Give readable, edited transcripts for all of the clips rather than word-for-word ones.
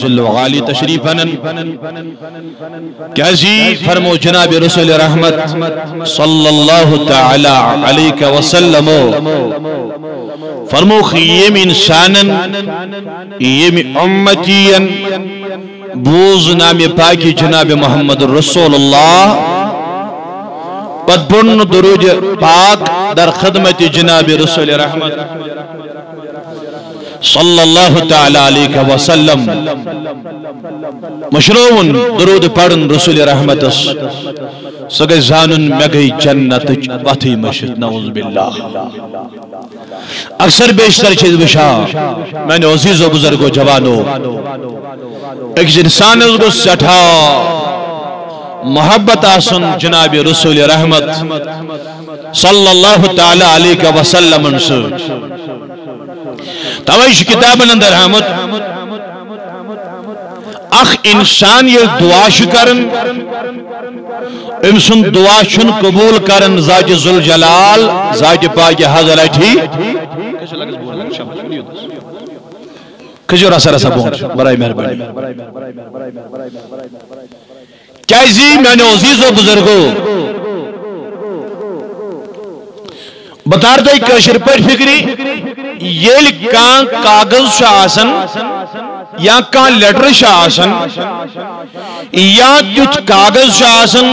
ذل وغالی تشریفاً کیسی فرمو جناب رسول رحمت صلی اللہ تعالی علیہ وسلم فرمو خیم انساناً یم امتیاً بوز نام پاکی جناب محمد رسول اللہ پت بن درود پاک در خدمت جناب رسول رحمت صلی اللہ تعالی علیہ وسلم مشروعن درود پڑھن رسول رحمت سگے زانن میں گئی جنت وطی مشت نعوذ باللہ اکثر بیشتر چیز بشا میں نے عزیز و بزرگ و جوانو ایک انسان اس کو سٹھا محبت آسن جناب رسول رحمت صلی اللہ تعالی علیہ وسلم سوچ توائش کتاب اندر حامد اخ انسان یہ دعا شکرن امسن دعا شن قبول کرن ذات ذوالجلال ذات پاک حضرتی کجو رسا رسا بونج برائی مہربانی کیسی میں نے عزیز و بزرگو بطار دائی کشر پر فکری یہ کان کاغذ شاہسن یا کان لیٹر شاہسن یا تیت کاغذ شاہسن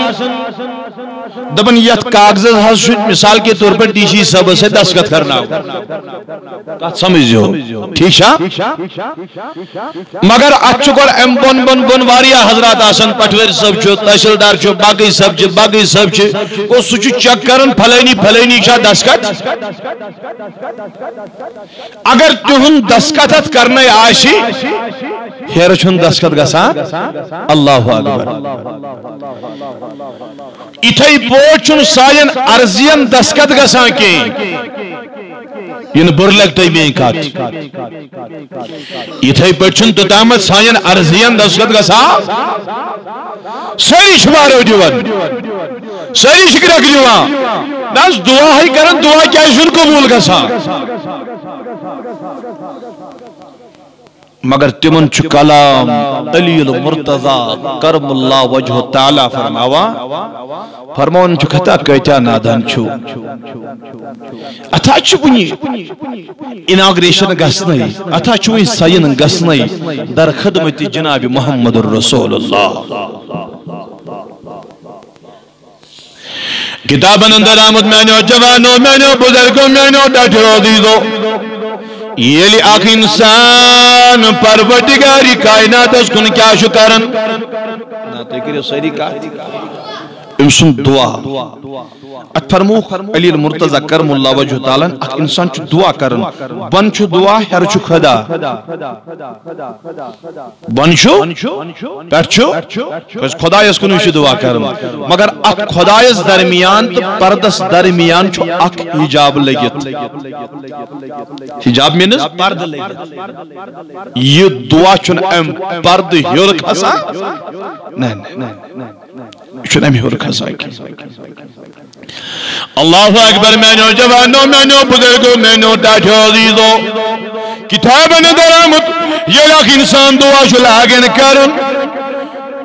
دبن یت کاغذ حسن مثال کے طور پر ڈی سی سب سے دستخط کرنا ہو سمجھو ٹھیک شاہ مگر اچھکر ام بن بن بن واریا حضرات آسن پٹویر سب چھو تحصیلدار چھو باقی سب چھو کو سوچو چک کرن پھلینی شاہ دستخط اگر تہن دستخط کرنے آشی ہیر چھن دستخط گسا اللہ اکبر اتھائی پوچھن سائن ارزین دستخط گسا کی ین برلک تی میں کات اتھائی پوچھن تو تامت سائن ارزین دستخط گسا ساری شمارو دیوان ساری شکرک دیوان ناس دعا ہی کرن دعا کیا شن قبول گسا مگر تمن چھ کلام علی المرتضی کرم اللہ وجہ تعالی فرماون چھ کتا کتا نادان چھو اتھا چھ بنی اناگریشن گسنائی اتھا چھ سین گسنائی در خدمت جناب محمد الرسول اللہ کتابن اندر آمد میں نے جوانو میں نے بزرگو میں نے ڈاٹھو دیدو یہ لی آخ انسان پروردگاری کائنات اس کن کیا شکرن ناتے کرے سیری کائنات امسن دعا ات فرموخ علی المرتضی کرم اللہ وجہ تعالیٰ اک انسان چھ دعا کرن بن چھ دعا ہر چھ خدا بن چھ پیٹ چھ خدایس کنو چھ دعا کرن مگر اک خدایس درمیان تو پردس درمیان چھ اک حجاب لگت حجاب مینس پرد لگت یہ دعا چھ ام پرد ہیر کھسا چھ ام ہیر کھسا اللہ اکبر میں نو جوانو میں نو بزرگو میں نو ڈاٹھو عزیزو کتاب اندر آمد یہ لاکھ انسان دعا شلاغن کرن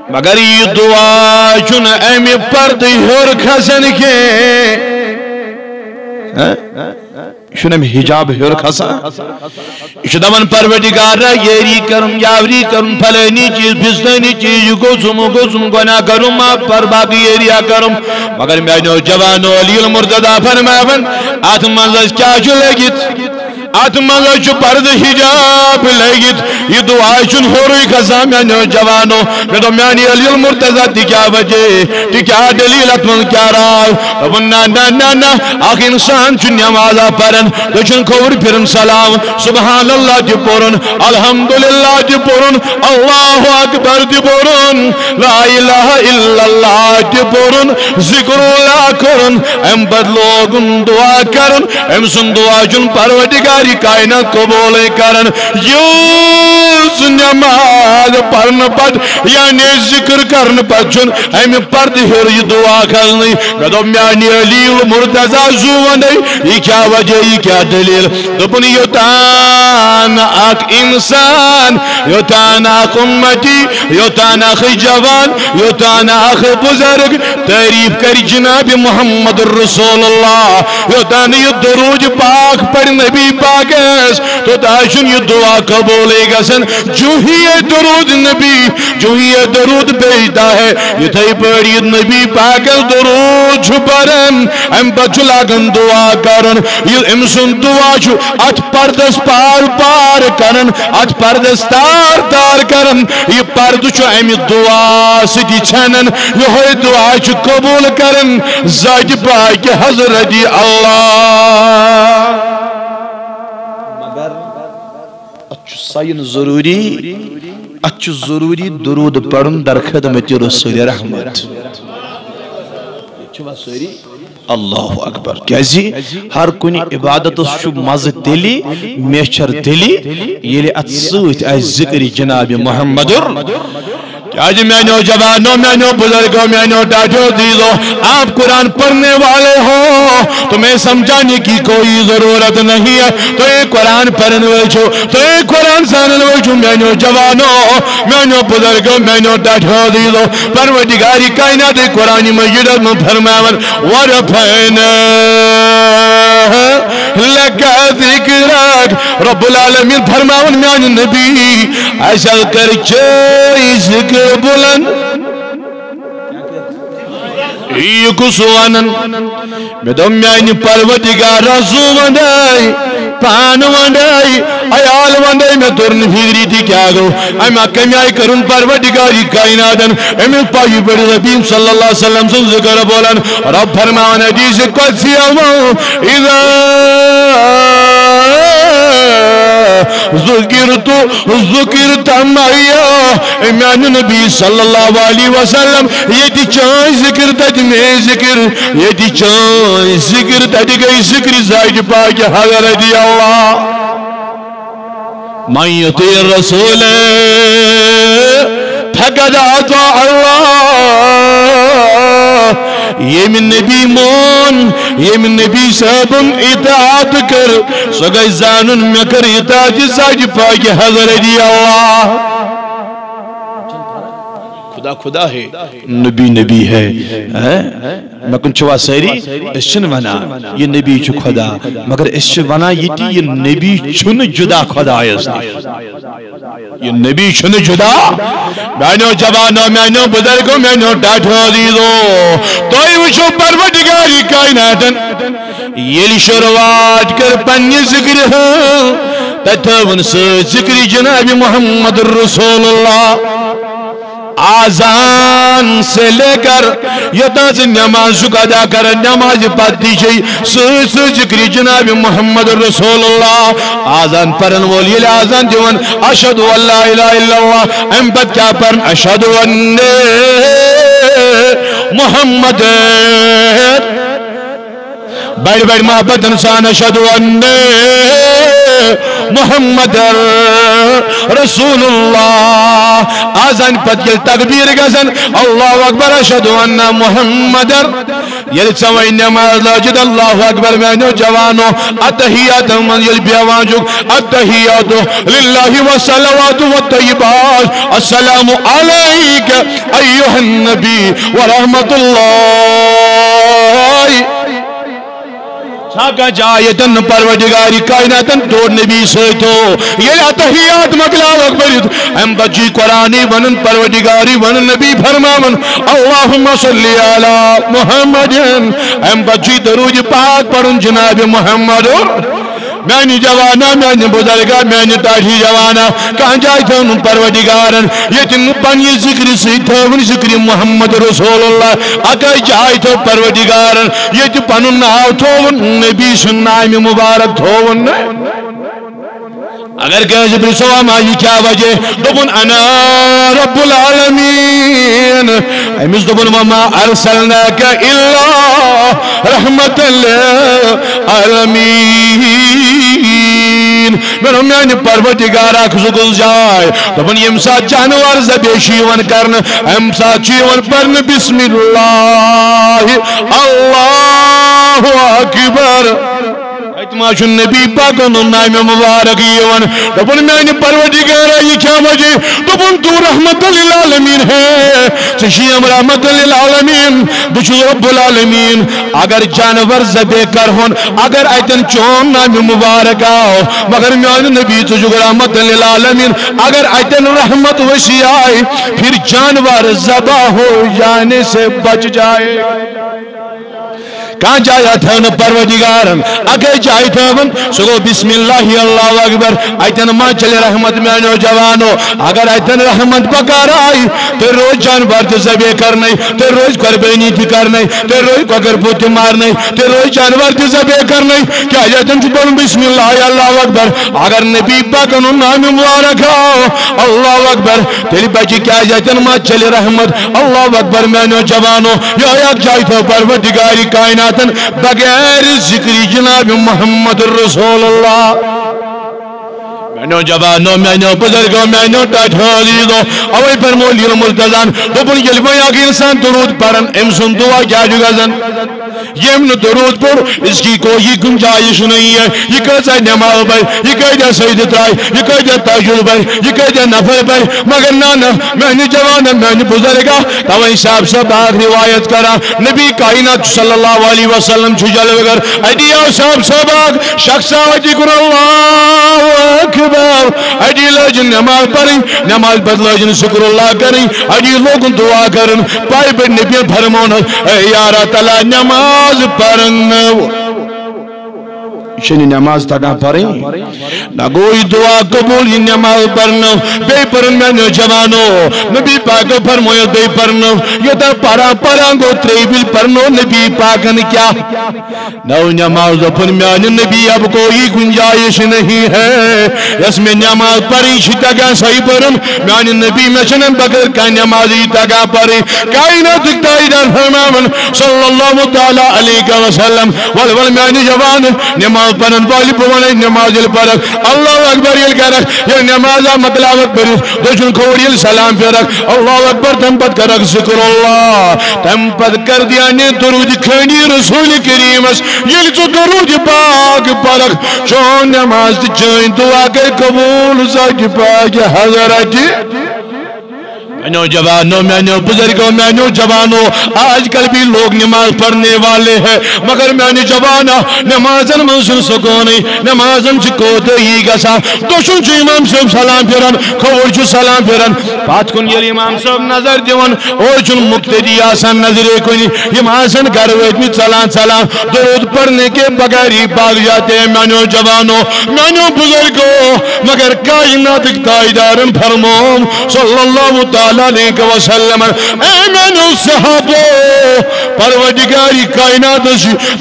مگر یہ دعا چن امی پرد ہور کھسن کے شنم حجاب ہور کھسا شدمن پروردگار را یری کرم یاوری کرم پھلینی چیز بھسنی چیز گوزم گناہ کرم پر باقی یریا کرم مگر میں نو جوانو علی المرتضی فرمائن آت منزل کیا جو لگت آت منزل چو پرد حجاب لگت یہ دعائی چن ہو رہی کھسا میں نو جوانو میں تو میں علی المرتضی تی کیا وجہ تی کیا دلیل اتمن کیا رائے نا نا نا نا آخ انسان چن نمازہ پرن تو چن کھور پھرن سلام سبحان اللہ دی پورن الحمدللہ دی پورن اللہ اکبر دی پورن لا الہ الا اللہ دی پورن ذکر اللہ کرن ام بدلوگن دعا کرن ام سن دعا جن پروردگاری پروردگاری کائنات قبول کرن یوز نماز پڑھن پت یعنی ذکر کرن پت چن امی پرد ہر یہ دعا کرنی گدو میانی علیل مرتضی زوانی یہ کیا وجہ یہ کیا دلیل دپن یوتان اک انسان یوتان اک امتی یوتان اک جوان یوتان اک بزرگ تعریف کری جناب محمد رسول اللہ یوتان یہ درود پاک پر نبی پاک ہے تو تاشن یہ دعا قبول گسن جو ہی یہ درود نبی جو ہی یہ درود بیجتا ہے یہ تھی پڑی نبی پاک درود چھپرن ام بچ لاگن دعا کرن یہ امسن دعا چھو ات پردس پار پار کرن ات پردس تار تار کرن یہ پرد چھو ام دعا ستی چھنن یہ ہوئی دعا چھو قبول کرن ذات پاک حضرت اللہ مگر اچھو سائن ضروری درود پڑھن در خدمت رسول رحمت اللہ اکبر کیازی ہر کنی عبادت شو مز تیلی میچر تیلی یلی ات سوت ای ذکر جناب محمد آج میں نو جوانوں میں نو بزرگوں میں نو ڈاٹو دیدو آپ قرآن پڑھنے والے ہو تمہیں سمجھانے کی کوئی ضرورت نہیں ہے تو ایک قرآن پڑھنے والے چھو تو ایک قرآن ساننے والے چھو میں نو جوانوں میں نو بزرگوں میں نو ڈاٹو دیدو پروردگاری کائنات قرآن مجید میں فرماون ورفعنا لکا ذکرک رب العالمین فرماون میان نبی ایسا کر چوئی ذکر بلند یہ کسوانن میں دم میانی پروردگار رسو وندائی پان وندائی ایال وندائی میں ترن فکری تھی کیا گو ایم کمی آئی کرن پروردگاری کائناتن ایم پائی بڑی ربیم صلی اللہ علیہ وسلم سے ذکر بولن رب فرمان حدیث قدسی آمو اذا ذکرت مایا امیان نبی صلی اللہ علیہ وسلم یہ دی چاہی ذکر تج میں ذکر یہ دی چاہی ذکر تج گئی ذکر زائد پاک حضرت اللہ من یطیع الرسول فقد اطاع اللہ یہ من نبی مون یہ من نبی صاحبن اطاعت کر سگئی زانن میں کر اطاعت زائد پاک حضرت اللہ خدا خدا ہے نبی نبی ہے میں کن چوا سیری اس چن ونا یہ نبی چو خدا مگر اس چن ونا یہ نبی چن جدا خدا ہے یہ نبی چن جدا میں جوانوں میں بزرگوں میں ڈاٹھو دیدو تو ہی وچو پروردگاری کائناتن یہ شروعات کر پنی ذکر ہے تتھون سے ذکر جناب محمد رسول اللہ آزان سے لے کر یتا سے نماز ادا کر نماز پڑھتی چاہیے سو ذکر جناب محمد رسول اللہ آزان پڑھن والی آزان دیون اشہد ان لا الہ الا اللہ ام بعد کیا پڑھن اشہد ان محمد بڑی بڑی محبت انسان اشہد ان محمد رسول اللہ آزان پت یل تکبیر گزن اللہ اکبر اشہد ان محمد یل سوئی نماز لاجد اللہ اکبر میں جوانو اتحیات من یل بیوانجو اتحیات للہ والصلوات والطیبات السلام علیک ایوہ النبی ورحمت اللہ چھاکا جایتن پروردگاری کائناتن توڑ نبی سویتو یہ اتحیات مقلاب اکبریت ہم بچی قرآنی ونن پروردگاری ونن نبی فرماون اللہم صلی علی محمد ہم بچی دروج پاک پڑھن جناب محمد میں جوانا میں بزرگا میں تاٹھی جوانا کہاں جائے تھون پروردگارن یہ تن پنی ذکر سی تھون ذکر محمد رسول اللہ اگر جائے تو پروردگارن یہ تن پنن ناو تھون نبی سن نام مبارک تھون اگر کہ جبری سوام آئی کیا وجہ دبن انا رب العالمین ایمیز دبن وما ارسلناک الا رحمت للعالمین العالمین میں میانی پروردگارا کھزگل جائے دبن یم سات جانوار زبیشی ون کرن ام سات چیون پرن بسم اللہ اللہ اکبر اتماش النبی پاک نام مبارک یون دبن میانی پروردگارا یہ کیا وجہ دبن تو رحمت للعالمین ہے چشیم رحمت للعالمین بچو رب العالمین اگر جانور زبے کر ہون اگر ایتن چون نام مبارک آو مگر میانی نبی تجھو رحمت للعالمین اگر ایتن رحمت وسیع آئی پھر جانور زبا ہو جانے سے بچ جائے کہاں جایا تھا ان پروردگارن اگر جائے تھا ان سگو بسم اللہ اللہ اکبر ایتن ماں چلے رحمت میں نوجوانو اگر ایتن رحمت بکار آئی تو روز جانور تو زبے کرنے تو روز قربانی تھی کرنے تو روز قگر پوتی مارنے تو روز جانور تو زبے کرنے کیا جائتن چھپن بسم اللہ اللہ اکبر اگر نبی پاک انہوں نام مبارک آؤ اللہ اکبر تیری بچی کیا جائتن ماں چلے رحمت اللہ اکبر میں نوجوانو یا یک جائے تھا پروردگاری کائنات بغیر ذکری جناب محمد رسول اللہ میں جوانو میں بزرگوں میں ٹاٹھالیدو اوے پر مولی الملتزان دبن یلوی آگی انسان درود پرن ام سن دعا کیا جو گزن یہ امن درود پر اس کی کوئی گنجائش نہیں ہے یہ کیسا نماز پر یہ کیسا سید ترائی یہ کیسا تاجر پر یہ کیسا نفر پر مگر نانا میں نے جوانا میں نے بزرگا تو انصاب سے بات روایت کرا نبی کائنات صلی اللہ علیہ وسلم چھجل وگر ایڈیا صاحب سباق شخصا وجی کر اللہ اکبر ایڈی لجن نماز پڑھی نماز پر لجن شکر اللہ کریں ایڈی لوگ دعا کرن پائی پر نبی فرمون اے یارا تعالی نماز پڑھن شنی نماز تگا پڑھیں نہ کوئی دعا قبول یہ نماز پڑھنا بے پرن میں نوجوانو نبی پاک فرمایا بے پرنو یہ تا پارا پارا گو تریبل پرنو نبی پاک نے کیا نو نماز پر میں نبی اب کوئی گنجائش نہیں ہے اس میں نماز پڑھی شتا گا صحیح پرن میں نبی میں چنن بغیر کا نمازی تگا پڑھی کائنات دکتائی فرماون صلی اللہ تعالی علیہ وسلم والول میں جوان نماز پڑھن والی پوانے نماز پڑھ اللہ اکبر یہ کرک یہ نماز مطلب پر دشن کھوڑی سلام پھرک اللہ اکبر تم پت کرک ذکر اللہ تم پت کر دیا نے درود کھنی رسول کریم یہ تو درود پاک پرک چون نماز چین دعا کر قبول ساک پاک حضرت میں نوجوانوں میں بزرگوں میں نوجوانوں آج کل بھی لوگ نماز پڑھنے والے ہیں مگر میں نوجوانا نمازن منسل سکونی نمازن چکوتے ہی گسا دوشن چو امام صاحب سلام پھرن کھوڑ چو سلام پھرن پات کن یہ امام صاحب نظر دیون اور چون مقتدی آسان نظرے کنی امام آسان گرویت میں سلام درود پڑھنے کے بغیر ہی باگ جاتے ہیں میں نوجوانوں میں بزرگوں مگر کائنات اقتائدارم فرمون صلی اللہ تعالی علیہ وسلم ایمن صحابو پروردگاری کائنات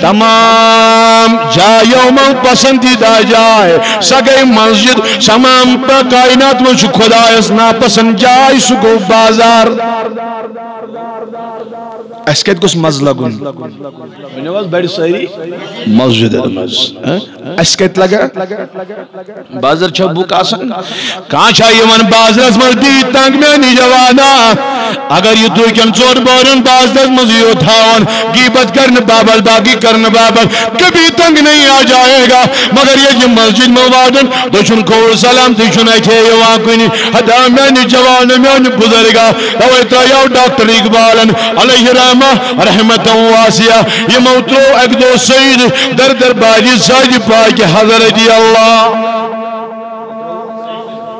تمام جائیوں میں پسندیدہ جائے سگئی مسجد تمام کائنات میں خدا اس ناپسند جائے سکو بازار اس کہت کس مزلگن ونواز بڑی ساری مسجد اس کہت لگا بازار چھبو کاسن کہاں چاہیے من بازار اس مزدی تنگ میں نہیں جوانا اگر یہ دوئی کن چور بورن بازار مزیو تھاون گیبت کرن بابل باقی کرن بابل کبھی تنگ نہیں آ جائے گا مگر یہ مسجد موادن دوشن کھوڑ سلام دیشن ایتھے یہ واقعی حدا میں نہیں جوانا میں نہیں بزرگا تو ایتا یاو ڈاکٹر اقبالن علیہ رحمہ رحمت واسیہ یہ موترو ایک دو سید در باری ساجی پاک حضرت اللہ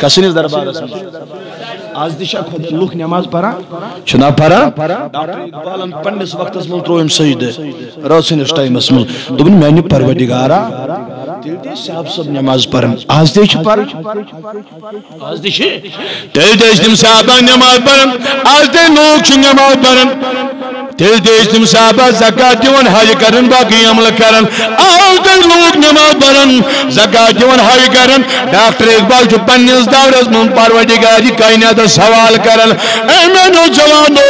کسنیز دربار آج دیشا خود لوگ نماز پڑھا چنا پڑھا ڈاکٹر اقبالن پنس وقت اس مل ترویم سید روسین اس ٹائم اس مل دبن میں نے پروردگارا تیلتے صاحب سب نماز پڑھن آج دیش پڑھا آج دیش تیلتے اس دن صاحبان نماز پڑھن آج دے لوگ چھ نماز پڑھن تیل دیش تم صحابہ زکاة دیون حج کرن باقی عمل کرن آج تک لوگ نماز پڑھن زکاة دیون حج کرن ڈاکٹر اقبال جو پنیس دورس من پروردگاری کائنات سوال کرن اے میں نو جوانو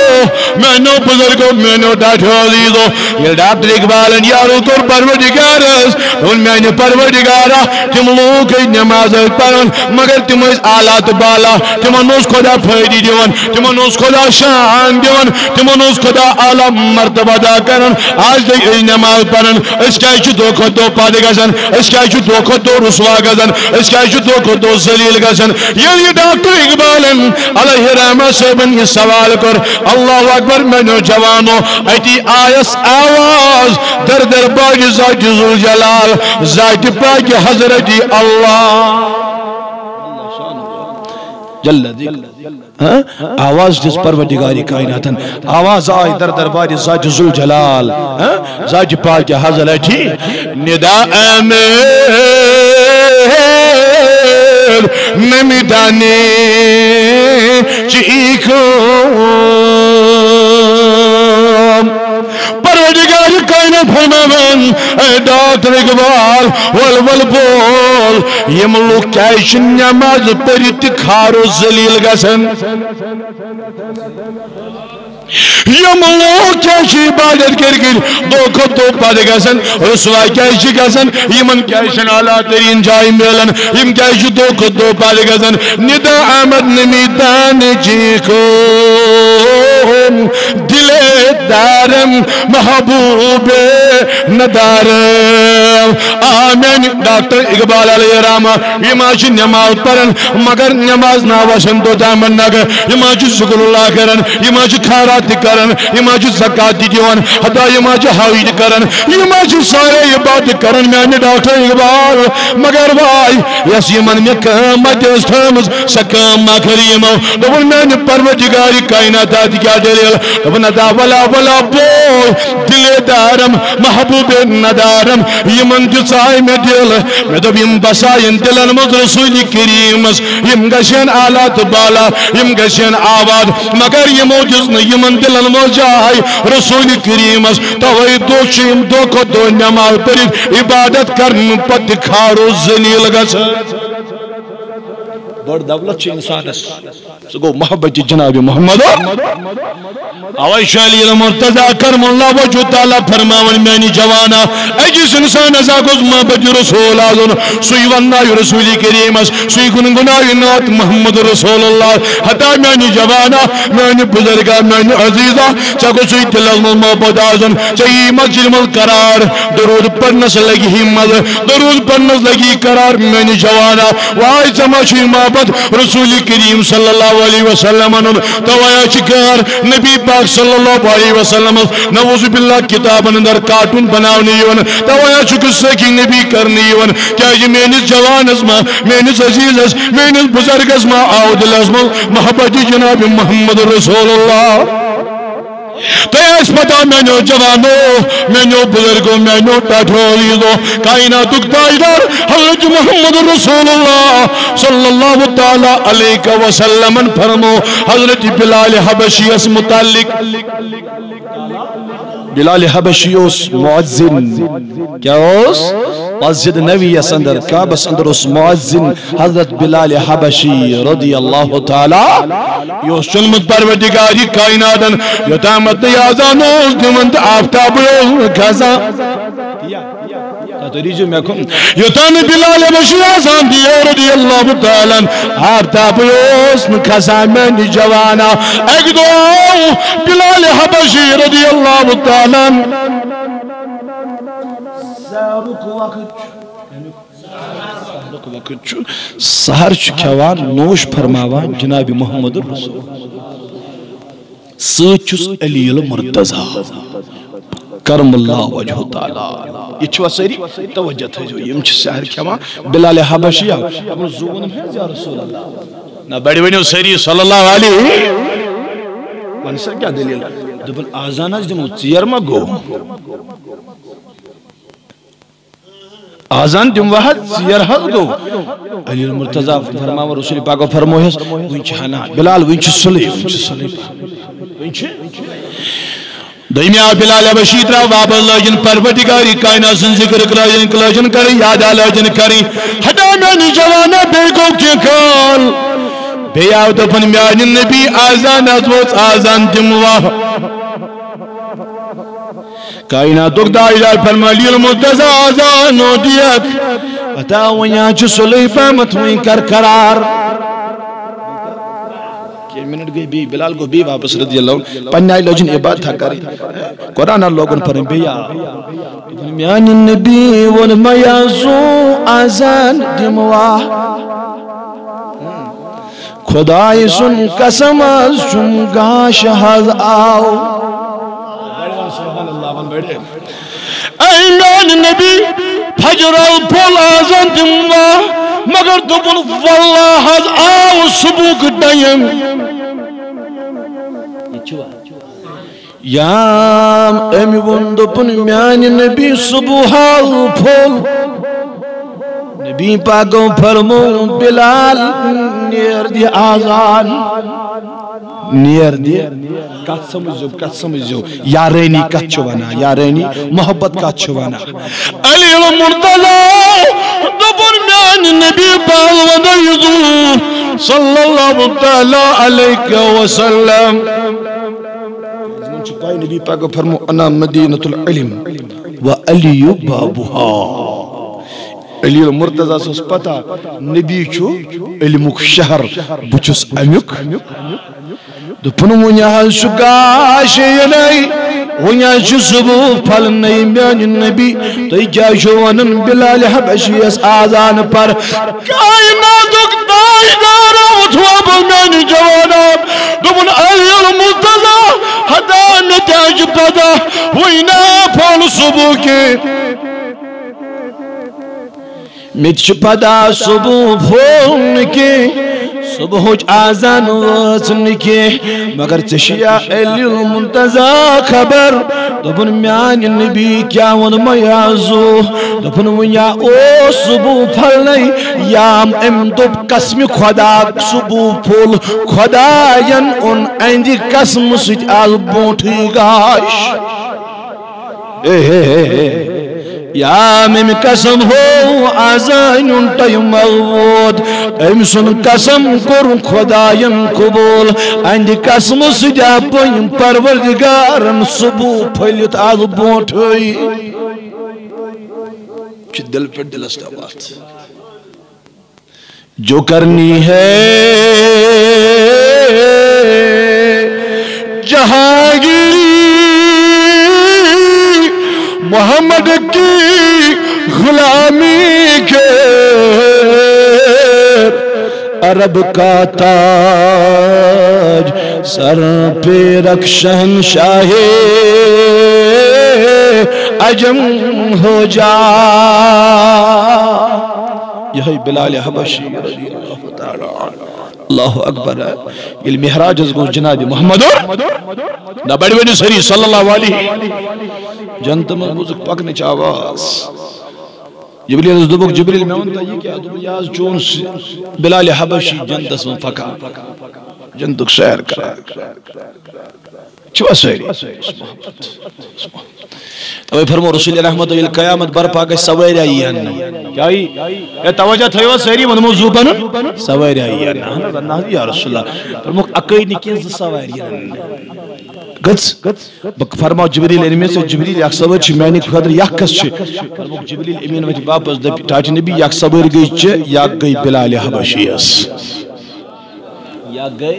میں نو بزرگو میں نو ڈاٹھو عزیزو یہ ڈاکٹر اقبالن یارو کر پروردگارس ان میں نے پروردگارا تم لوگ نماز پڑھن مگر تم اس آلات بالا تم انوز خدا فائدی دیون تم انوز خدا شان دیون تم انوز خدا عالم مرتبہ دا کرن آج دیکھ نماز پڑھن اس کا ایچو دو خود دو پادے گزن اس کا ایچو دو خود دو رسوا گزن اس کا ایچو دو خود دو ذلیل گزن یہ ڈاکٹر اقبالن علیہ رحمہ صاحبن یہ سوال کر اللہ اکبر میں نو جوانو ایتی آیس آواز در در باج ذات ذوالجلال ذات پاک حضرت اللہ جل آواز جس پروردگاری کائناتن آواز آئی در دربار ذات ذوالجلال ذات پاک حضرت نداء امیر نمیدانے چیکو پروردگار کائنات فرماون اے ڈاکٹر اقبال ول بول یم لوگ کیش نماز پرت کھارو ذلیل گسن یم لوگ کیش عبادت کر دو خود دو پاد گسن رسوا کیش گسن یمن کیشن اعلیٰ ترین جائے ملن یم کیش دو خود دو پاد گسن ندا احمد نمیدان جی کو دل دارم محبوب ندارم آمین ڈاکٹر اقبال علیہ رحمہ یہ ماچی نماز پڑھن مگر نماز ناوشن دو دامن نگر یہ ماچی ذکر اللہ کرن یہ ماچی خیرات کرن یہ ماچی زکاة دیون حتی یہ ماچی حوید کرن یہ ماچی سارے عبادت کرن میں نے ڈاکٹر اقبال مگر بھائی یس یہ من میں قیمت اس تھامز سکام مکریمو دبن میں نے پروردگاری کائنات کیا دلیل دبن ادا ولا بول دل دارم محبوب ندارم یمن دسائی میں دل میں دب یم بسائن دلن مز رسول کریمس یم گشن آلات بالا یم گشن آباد مگر یمو جزن یمن دلن مز جائی رسول کریمس توئی دو چیم دو کو دو نماز پرید عبادت کرن پت کھارو ذلیل گس بڑ دولت چھ انسانس سو گو محبت جناب محمد اوائی شالی المرتضی کرم اللہ وجہ تعالیٰ فرماون مینی جوانا اے جس انسان ازا گوز محبت رسول آزن سوی وننائی رسولی کریمس سوی گنگنائی نات محمد رسول اللہ حتی مینی جوانا مینی بزرگا مینی عزیزہ چاکو سوی دلال محبت آزن چاہی مسجد مل قرار درود پرنس لگی ہمت درود پرنس لگی قرار مینی جوانا وائی سماشی محبت رسول کریم صلی اللہ علیہ وسلم توایا چکار نبی پاک صلی اللہ علیہ وسلم نوز باللہ کتاب اندر کارٹون بناونی یون توایا چکر سکی نبی کرنی یون کیا یہ مینس جوان ازما مینس عزیز از مینس بزرگ ازما آودل ازما محبت جناب محمد رسول اللہ تو اس پتا میں نو جوانو میں نو بزرگو میں نو ٹاٹھولیدو کائناتک تاجدار حضرت محمد رسول اللہ صلی اللہ تعالی علیہ وسلم فرمو حضرت بلال حبشی اس متعلق بلال حبشی اس معزن کیا اس مسجد نبی اس اندر کعبہ اندر اس معزن حضرت بلال حبشی رضی اللہ تعالی یہ سنمت پروردگاری کائناتن یتامت نیازانوز دیمند آفتاب کھازا یتان بلال حبشی آزان دیو رضی اللہ تعالی آفتاب کھازا میں جوانا ایک دو بلال حبشی رضی اللہ تعالی سہر کھوان نوش فرماوان جناب محمد رسول سچس علی المرتضی کرم اللہ وجہ تعالی یہ چھوا سری توجہ تھا جو یم چھ سہر کھوان بلال حبشی اپنے زون ہے یا رسول اللہ نا بڑی بڑی سری صلی اللہ علیہ ونسا کیا دلیل دبن آزان از دمو چیر ما گو آزان دم واحد چیر حد گو علی المرتضی فرماو رسول پاک فرموہس ونچ ہانا بلال ونچ صلی ونچ دویمی آو بلال حبشی ترا واپس لجن پروردگاری کائنات سن ذکر کلجن کری یادا لجن کری ہٹا میانی جوانا بے گو کی کال بے آو دفن میانی نبی آزان ازوز آزان دموا کائنات دائی دار فرمالی المرتضی آزان ہو دیت اتا ویاں چھ صلح پامت وین کر قرار منٹ گئی بھی بلال کو بھی واپس رضی اللہ عنہ پنیائی لوجن عبادت تھا کری قرآن لوگن پر بیا میان النبی والمیازو آزان دموا خدای سن قسم از چمگا شہاز آو اے میان النبی فجر الپول آزان دموا مگر دبن واللہ حض آو صبح ڈیم یام امی وندپن میانی نبی صبح الپول نبی پاکو فرمو بلال نیر دی آزان نیر دی کت سمجھو یارینی کت چوانا یارینی محبت کت چوانا علی المرتضی دبن میانی نبی پاکو یزو صلی اللہ تعالی علیہ وسلم چکائی نبی پاک فرمو انا مدینة العلم و علی بابوہا علی المرتضی سوس پتا نبی چھو علمک شہر بچس امیک دو پنو ونیا شکاش ینائی ونیا شسبو پھل نئی میانی نبی تو کیا شوانن بلال حبشی اس آزان پر کائناتک دائی دارا اتواب میانی جواناب دو پن علی المرتضی حدا نتاج پدا وینا پھول صبح کے متش پدا صبح پھول کے صبح آزان وطن کے مگر چشیا علی المرتضی خبر دبن میان نبی کیا ون میازو دبن ونیا او صبح پھل نہیں یام امدب قسم خدا صبح پھول خداین ان اندی قسم سج آل بونٹھی گاش یا مم قسم ہو آزان ٹائم مغود ام سن قسم کر خداین قبول اند قسم سجا پیم پروردگارن صبح پھلت آل بونٹھی چھ دل پر دل استوات جو کرنی ہے جہانگیری محمد کی غلامی کے عرب کا تاج سر پہ رکھ شہنشاہ عجم ہو جا یہی بلال حبشی رضی اللہ تعالی اللہ اکبر یہ محراج از گو جناب محمد نہ بڑی بڑی سری صلی اللہ علیہ جنت میں بزرگ پکنے چاواز جبریل از دبک جبریل میں انتا یہ کیا دبک یاز چون بلال حبشی جنت اسم فکا جنتک سیر کرا چوا سیری تو فرمو رسول رحمت اللہ قیامت برپا کے سویر آئی ہے کیا ہی یہ توجہ تھا سیری من موضوع بنا سویر آئی ہے یا رسول اللہ فرمو اکئی نکین سویر ہے گت فرمو جبریل امین سے جبریل یک سویر چھ میں نے خدر یک کس چھ فرمو جبریل امین وجہ واپس تاج نبی یک سویر گئی چھ یک گئی بلال حبشی اس یا گئی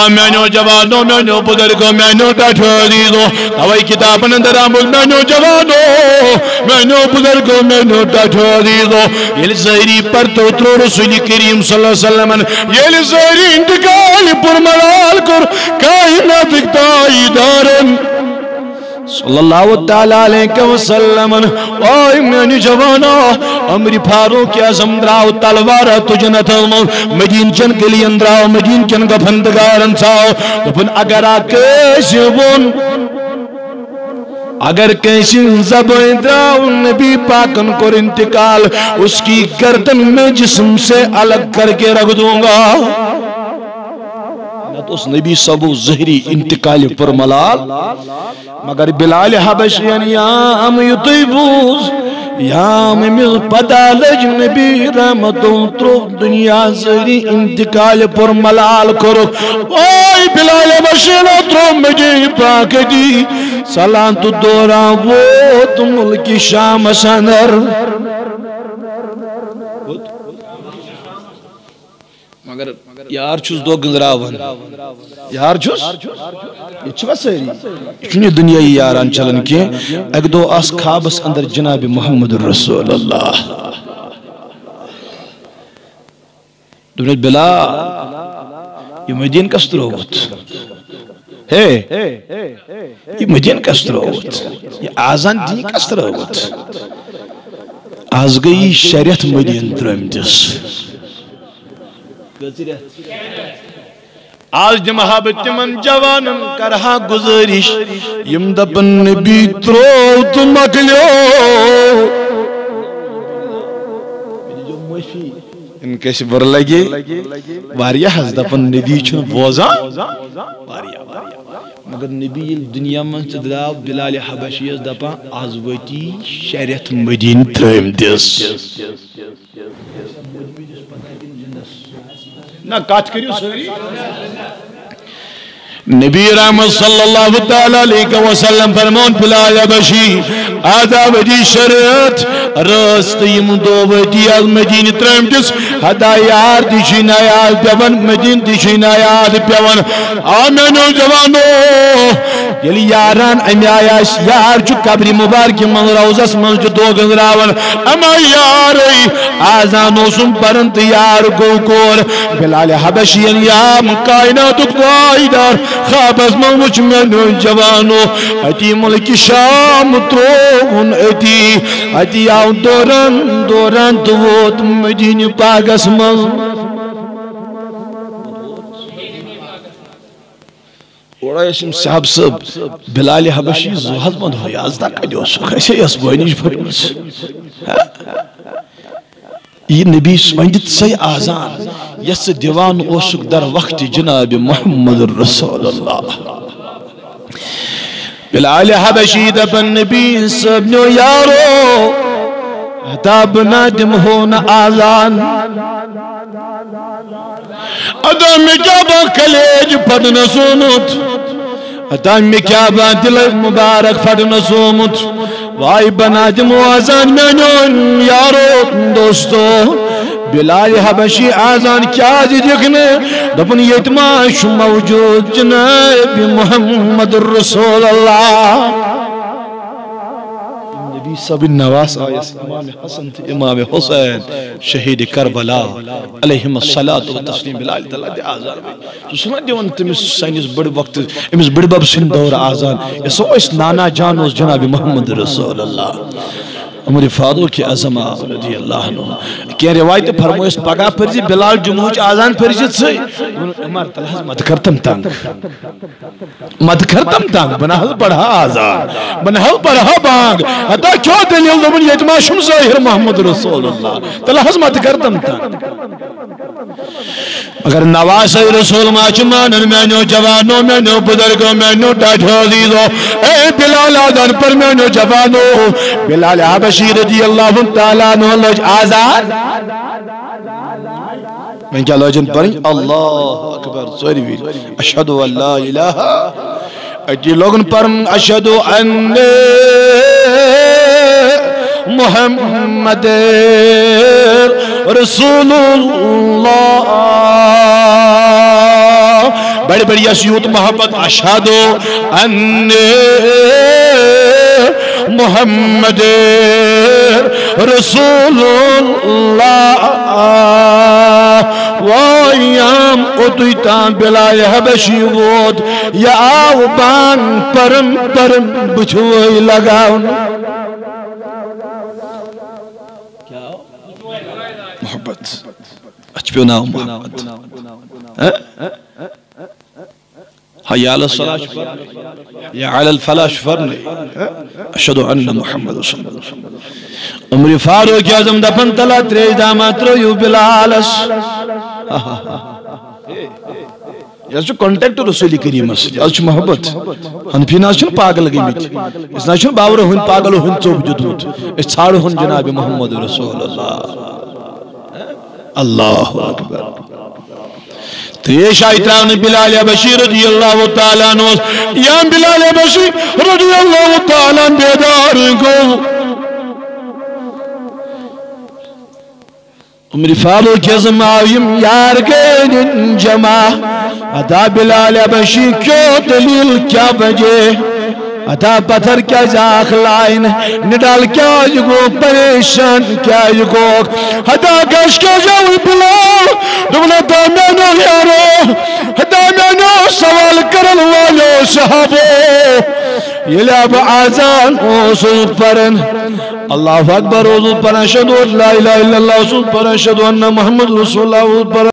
مینو جوانو مینو بزرگو مینو ڈاٹھو عزیزو توائی کتاب اندر آمد مینو جوانو مینو بزرگو مینو ڈاٹھو عزیزو یہ زہری پر تو اترو رسول کریم صلی اللہ علیہ وسلم یہ زہری انتقال پر ملال کر کائنات اکتائی دارن صلی اللہ تعالیٰ علیہ وسلم اوہ میں جوانا امری فاروق اعظم دراو تلوارا تجنت مدین چن گلی اندراو مدین چن گفندگارن ساو دفن اگر آکیسی ون اگر کیسی زبان دراو نبی پاکن کر انتقال اس کی گردن میں جسم سے الگ کر کے رکھ دوں گا پتہ اس نبی صبو ظہری انتقال پر ملال مگر بلال حبشین یام یتی بوز یام مل پتہ لج نبی رحمتوں ترو دنیا ظہری انتقال پر ملال کرو اوئی بلال حبشین ترو مجھے پاک دی سلانت دوران ووت ملک شام سندر مگر یار چھوس دو گنزراون یار چھوس یہ چھوا سیری چونی دنیای یاران چلن کی ایک دو اس خوابس اندر جناب محمد رسول اللہ دونت بلا یہ مدین کستر ہوت یہ مدین کستر ہوت یہ آزان دین کستر ہوت آز گئی شریعت مدین درمتس آج دی محبت من جوانن کرہا گزارش یم دپن نبی ترو تو مکلیو ان کیسے بر لگے واریا حض دپن نبی چھن بوزا مگر نبی دنیا من چدراو بلال حبشی اس دپا آز ویتی شریعت مدین ترم دیس نا کات کریو سوری نبی رحمت صلی اللہ تعالیٰ علیہ وسلم فرمون بلال حبشی آدھا وجی شریعت راست یم دو ویتی از مدین ترم دس حدا یار دیشی نایاد پیون مدین دیشی نایاد پیون آمینو جوانو یلی یاران امی آیاش یار چو قبری مبارکی من روزس من جو دو گنراون اما یاری آزانو سن پرنت یار گو کور بلال حبشین یا من کائناتو قائدار خواب از من وچ منو جوانو اتی ملک شام ترون اتی آو دوران تووت مدین پاگس من اوڑا اسم صاحب صاحب بلال حبشی زوحد مند ہوئی آزدہ کڑیو سو خیسے اس بوینیش پھرمس یہ نبی سمجھت سی آزان یس دیوان اوسک در وقت جناب محمد رسول اللہ بلال حبشی دبن نبی سبنو یارو حتاب نادم ہونا آزان ادام میں کیا با کلیج پڑھنا سومت ادام میں کیا با دل مبارک پڑھنا سومت وائی بنادم آزان میں نون یارو دوستو بلال حبشی آزان کیا جی دیکھنے دپن یتماش موجود جناب محمد رسول اللہ نبی سب نواس آیس امام حسن تھی امام حسین شہید کربلا علیہم الصلاة و تسلیم بلال دلہ دی آزان میں تو سنا دیوان تمس سائنس بڑی وقت امس بڑی باب سن دور آزان اسو اس نانا جانوز جناب محمد رسول اللہ عمر فاروق کی عظمہ رضی اللہ عنہ کہ روایت فرمو اس پگا پرزی بلال جموچ آزان پرزیت سے عمر تلحظ مت کرتم تنگ بناہل پڑھا آزان بناہل پڑھا بانگ حتی کیوں دلیل دبن یتماشم ظاہر محمد رسول اللہ تلحظ مت کرتم تنگ اگر نواز رسول ماچمانن مینو جوانو مینو بدرگو مینو ڈاٹھو عزیزو اے بلال آزان پر مینو جوانو بلال حبشی رضی اللہ تعالیٰ عنہ لوج آزاد میں کیا لوجن پڑھیں اللہ اکبر سوری بھی اشہدو اللہ الہ اجی لوگن پڑھیں اشہدو ان محمد رسول اللہ بڑی بڑی اسیوت محبت اشہدو ان محمد رسول اللہ وائیام اتویتان بلال حبشی وود یا آو بان پرم بچھوئی لگاؤن محبت اچھپیو ناو محبت حیا علی الصلاة شفرنی یا علی الفلاح شفرنی اشہدو ان محمد رسول اللہ عمر فاروق اعظم دپن تلا تریج دامات رویو بلالس یہ کانٹیکٹ رسول کریم یہ محبت حنفی نا پاگل گمت اس نا باور ہند پاگل ہند چوب دیتمت اس ژھاڑ ہن جناب محمد رسول اللہ اللہ اکبر تو یہ شاہدان بلال بشیر رضی اللہ تعالیٰ عنہ یا بلال بشیر رضی اللہ تعالیٰ بیدار کو عمر فاروق ازماویم یار گین جمع ادا بلال بشیر کیوں دلیل کیا وجہ ادا پتھر کیا زاخ لائن نڈال کیا یگو پریشان کیا یگو ادا گش کیا جاوی بلال دولہ دامینو یارو دامینو سوال کرن والو صحابو یہ لاب آزان اوصول پرن اللہ اکبر اوصول پرن شدو لا الہ الا اللہ اوصول پرن شدو انہ محمد رسول اللہ اوصول پرن